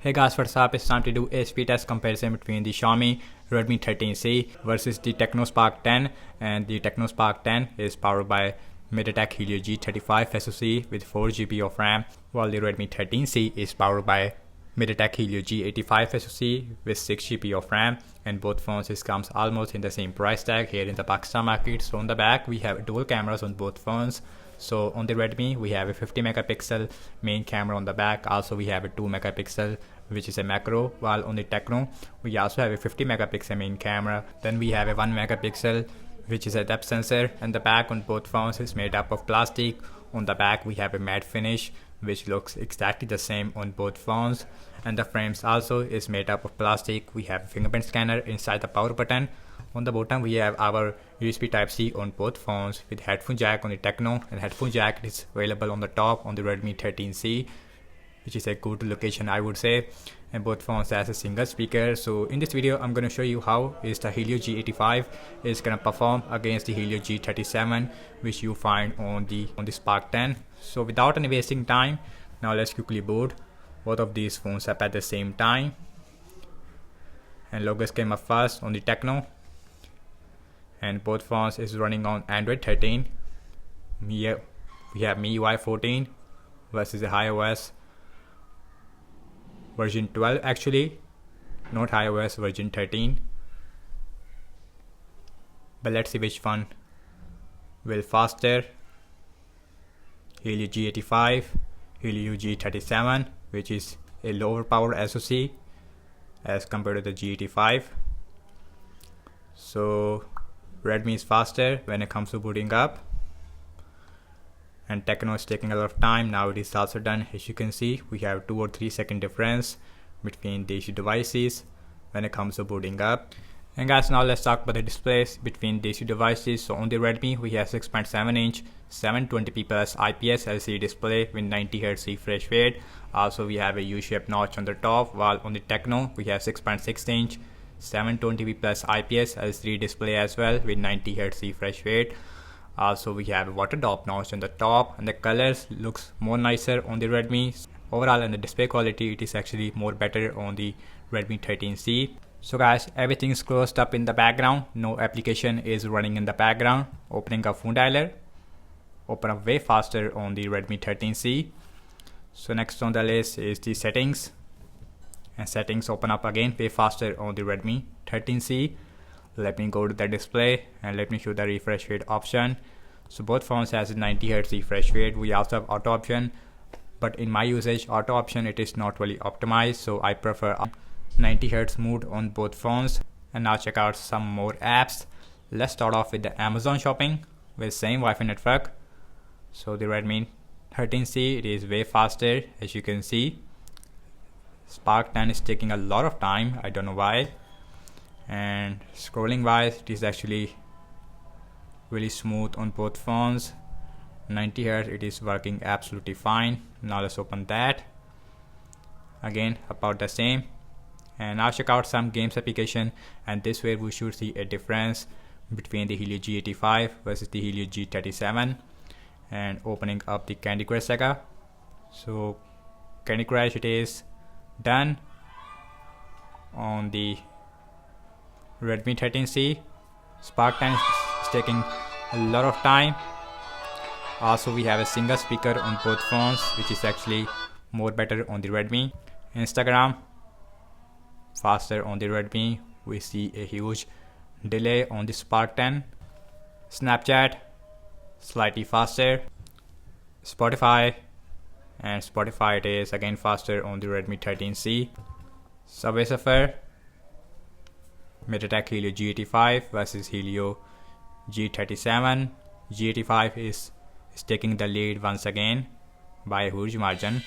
Hey guys, what's up? It's time to do a speed test comparison between the Xiaomi Redmi 13C versus the Tecno Spark 10, and the Tecno Spark 10 is powered by MediaTek Helio G35 SoC with 4GB of RAM, while the Redmi 13C is powered by MediaTek Helio G85 SoC with 6GB of RAM, and both phones comes almost in the same price tag here in the Pakistan market. So on the back we have dual cameras on both phones. So on the Redmi we have a 50 megapixel main camera on the back. Also we have a 2 megapixel which is a macro, while on the Tecno we also have a 50 megapixel main camera. Then we have a 1 megapixel which is a depth sensor, and the back on both phones is made up of plastic. On the back we have a matte finish which looks exactly the same on both phones, and the frames also is made up of plastic. We have a fingerprint scanner inside the power button. On the bottom we have our USB Type-C on both phones with headphone jack on the Tecno, and headphone jack is available on the top on the Redmi 13C, which is a good location I would say, and both phones has a single speaker. So in this video I'm going to show you how is the Helio G85 is going to perform against the Helio G37 which you find on the Spark 10. So without any wasting time, now let's quickly boot both of these phones up at the same time, and logos came up first on the Tecno, and both phones is running on Android 13. Here we have MIUI 14 versus the iOS version 12, actually not iOS version 13, but let's see which one will faster. Helio G85, Helio G37, which is a lower power SoC as compared to the G85. So Redmi is faster when it comes to booting up, and Tecno is taking a lot of time. Now it is also done. As you can see, we have 2 or 3 second difference between these devices when it comes to booting up. And guys, now let's talk about the displays between these two devices. So on the Redmi we have 6.7 inch 720p plus IPS LCD display with 90Hz refresh rate. Also we have a U-shaped notch on the top, while on the Tecno we have 6.6 inch 720p plus IPS LCD display as well with 90Hz refresh rate. Also we have a water drop notch on the top, and the colors looks more nicer on the Redmi. Overall, in the display quality it is actually more better on the Redmi 13C. So guys, everything is closed up in the background, no application is running in the background. Opening up phone dialer, open up way faster on the Redmi 13C. So next on the list is the settings, and settings open up again way faster on the Redmi 13C. Let me go to the display and let me show the refresh rate option. So both phones has a 90Hz refresh rate. We also have auto option, but in my usage auto option it is not really optimized, so I prefer 90Hz mode on both phones. And now check out some more apps. Let's start off with the Amazon shopping with same Wi-Fi network. So the Redmi 13C it is way faster, as you can see. Spark 10 is taking a lot of time, I don't know why. And scrolling wise it is actually really smooth on both phones. 90Hz it is working absolutely fine. Now let's open that. Again about the same. And now check out some games application, and this way we should see a difference between the Helio G85 versus the Helio G37. And opening up the Candy Crush Saga. So Candy Crush it is done on the Redmi 13C. Spark 10 is taking a lot of time. Also we have a single speaker on both phones, which is actually more better on the Redmi. Instagram faster on the Redmi. We see a huge delay on the Spark 10. Snapchat slightly faster. Spotify it is again faster on the Redmi 13C. Subway Surfer, MediaTek Helio G85 versus Helio G37. G85 is taking the lead once again by a huge margin.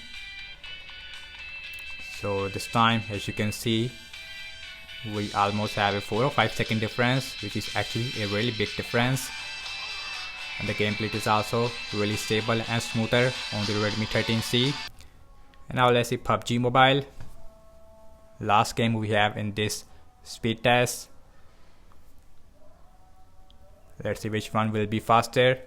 So this time, as you can see, we almost have a 4 or 5 second difference, which is actually a really big difference. And the gameplay is also really stable and smoother on the Redmi 13C. And now let's see PUBG Mobile. Last game we have in this speed test. Let's see which one will be faster.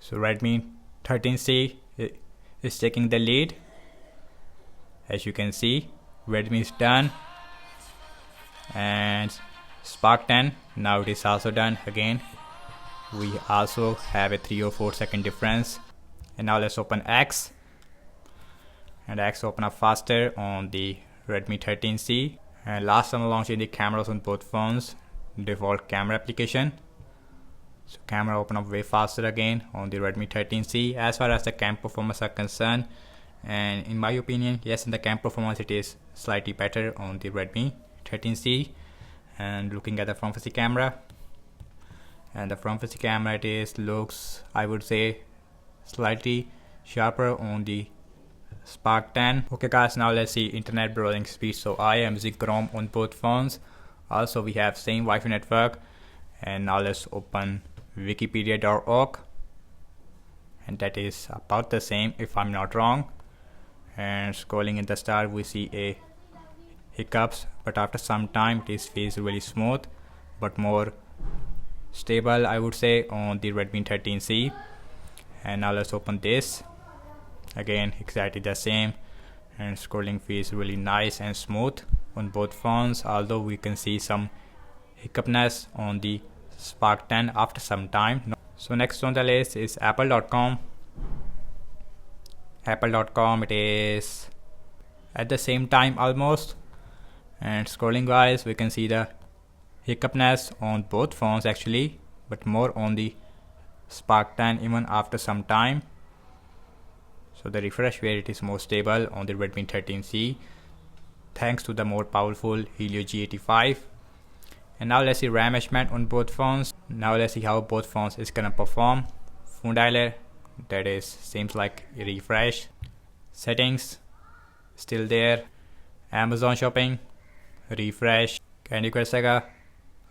So Redmi 13C is taking the lead. As you can see, Redmi is done, and Spark 10, now it is also done again. We also have a 3 or 4 second difference. And now let's open X, and X open up faster on the Redmi 13C. And last time launching the cameras on both phones, default camera application. So camera open up way faster again on the Redmi 13C as far as the cam performance are concerned. And in my opinion, yes, in the cam performance it is slightly better on the Redmi 13C. And looking at the front facing camera, and the front facing camera it looks, I would say, slightly sharper on the Spark 10. Okay guys, now let's see internet browsing speed. So I am using Chrome on both phones. Also we have same Wi-Fi network. And now let's open wikipedia.org, and that is about the same if I'm not wrong. And scrolling in the start we see a hiccups, but after some time it feels really smooth but more stable, I would say, on the Redmi 13C. And now let's open this. Again, exactly the same, and scrolling feels really nice and smooth on both phones, although we can see some hiccupness on the Spark 10 after some time. So next on the list is apple.com. Apple.com, it is at the same time almost, and scrolling wise we can see the hiccupness on both phones actually, but more on the Spark 10 even after some time. So the refresh rate it is more stable on the Redmi 13C thanks to the more powerful Helio G85. And now let's see RAM management on both phones. Now let's see how both phones is gonna perform. Phone dialer, that is seems like a refresh. Settings still there. Amazon shopping, refresh. Candy Crush Saga,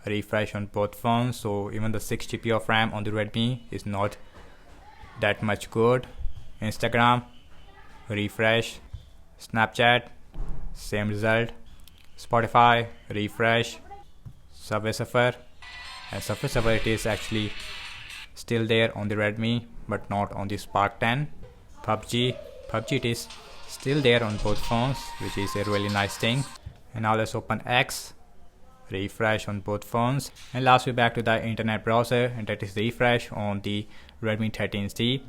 refresh on both phones. So even the 6 GB of RAM on the Redmi is not that much good. Instagram, refresh. Snapchat, same result. Spotify, refresh. Subway Surfer, and Subway Surfer it is actually still there on the Redmi but not on the Spark 10. PUBG it is still there on both phones, which is a really nice thing. And now let's open X, refresh on both phones. And last we're back to the internet browser, and that is refresh on the Redmi 13C.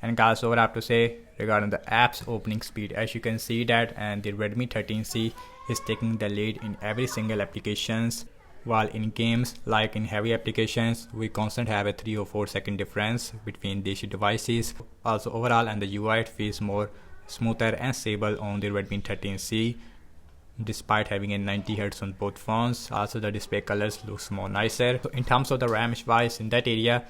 And guys, what I have to say regarding the apps opening speed, as you can see that, and the Redmi 13C is taking the lead in every single applications, while in games like in heavy applications we constantly have a 3 or 4 second difference between these devices. Also overall, and the UI it feels more smoother and stable on the Redmi 13C despite having a 90 Hz on both phones. Also the display colors looks more nicer. So in terms of the RAM wise in that area,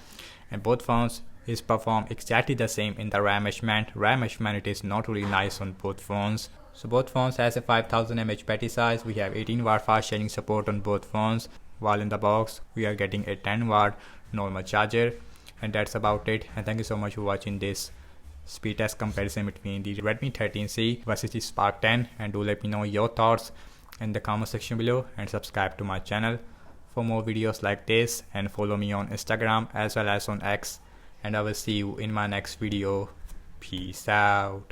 and both phones is perform exactly the same in the RAM management. RAM management it is not really nice on both phones. So both phones has a 5000 mAh battery size. We have 18 watt fast charging support on both phones, while in the box we are getting a 10 watt normal charger. And that's about it. And thank you so much for watching this speed test comparison between the Redmi 13C versus the Spark 10. And do let me know your thoughts in the comment section below, and subscribe to my channel for more videos like this, and follow me on Instagram as well as on X. And I will see you in my next video. Peace out.